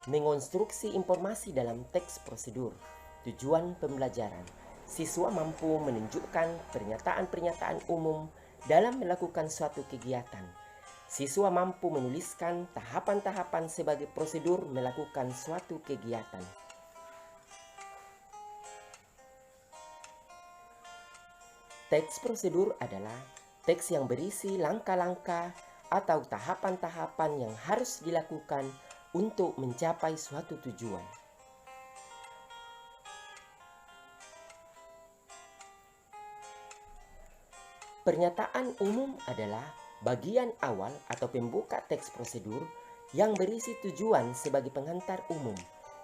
Mengonstruksi informasi dalam teks prosedur. Tujuan pembelajaran. Siswa mampu menunjukkan pernyataan-pernyataan umum dalam melakukan suatu kegiatan. Siswa mampu menuliskan tahapan-tahapan sebagai prosedur melakukan suatu kegiatan. Teks prosedur adalah teks yang berisi langkah-langkah atau tahapan-tahapan yang harus dilakukan untuk mencapai suatu tujuan. Pernyataan umum adalah bagian awal atau pembuka teks prosedur yang berisi tujuan sebagai penghantar umum,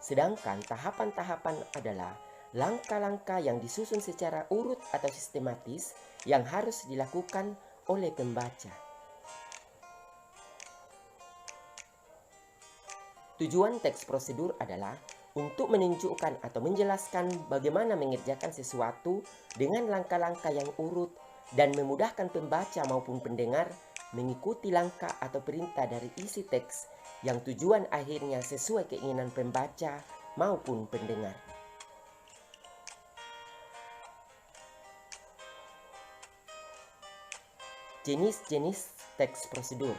sedangkan tahapan-tahapan adalah langkah-langkah yang disusun secara urut atau sistematis yang harus dilakukan oleh pembaca. Tujuan teks prosedur adalah untuk menunjukkan atau menjelaskan bagaimana mengerjakan sesuatu dengan langkah-langkah yang urut dan memudahkan pembaca maupun pendengar mengikuti langkah atau perintah dari isi teks yang tujuan akhirnya sesuai keinginan pembaca maupun pendengar. Jenis-jenis teks prosedur.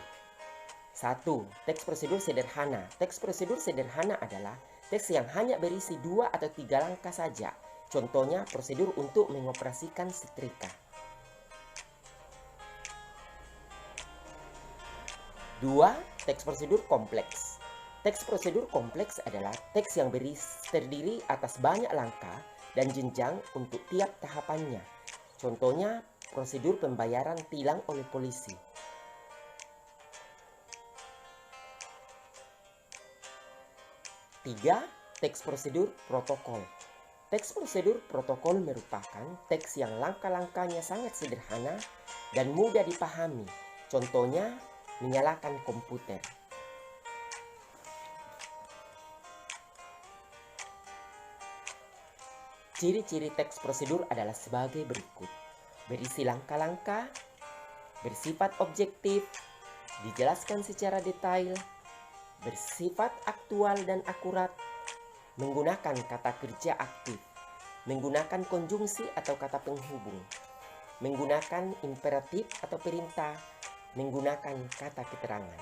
1. Teks prosedur sederhana. Teks prosedur sederhana adalah teks yang hanya berisi 2 atau 3 langkah saja. Contohnya prosedur untuk mengoperasikan setrika. 2. Teks prosedur kompleks. Teks prosedur kompleks adalah teks yang terdiri atas banyak langkah dan jenjang untuk tiap tahapannya. Contohnya prosedur pembayaran tilang oleh polisi. 3. Teks prosedur protokol. Teks prosedur protokol merupakan teks yang langkah-langkahnya sangat sederhana dan mudah dipahami. Contohnya, menyalakan komputer. Ciri-ciri teks prosedur adalah sebagai berikut. Berisi langkah-langkah, bersifat objektif, dijelaskan secara detail, bersifat aktual dan akurat, menggunakan kata kerja aktif, menggunakan konjungsi atau kata penghubung, menggunakan imperatif atau perintah, menggunakan kata keterangan.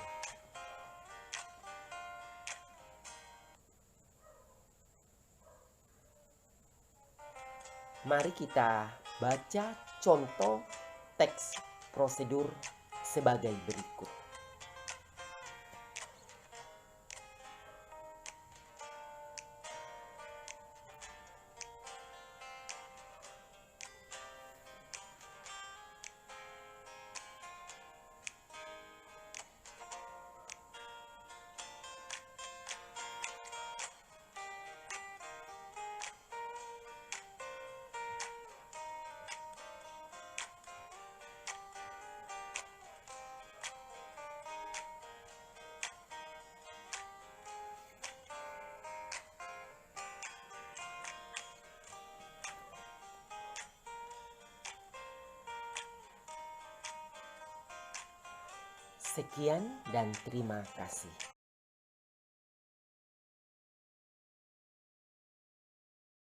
Mari kita baca contoh teks prosedur sebagai berikut. Sekian dan terima kasih.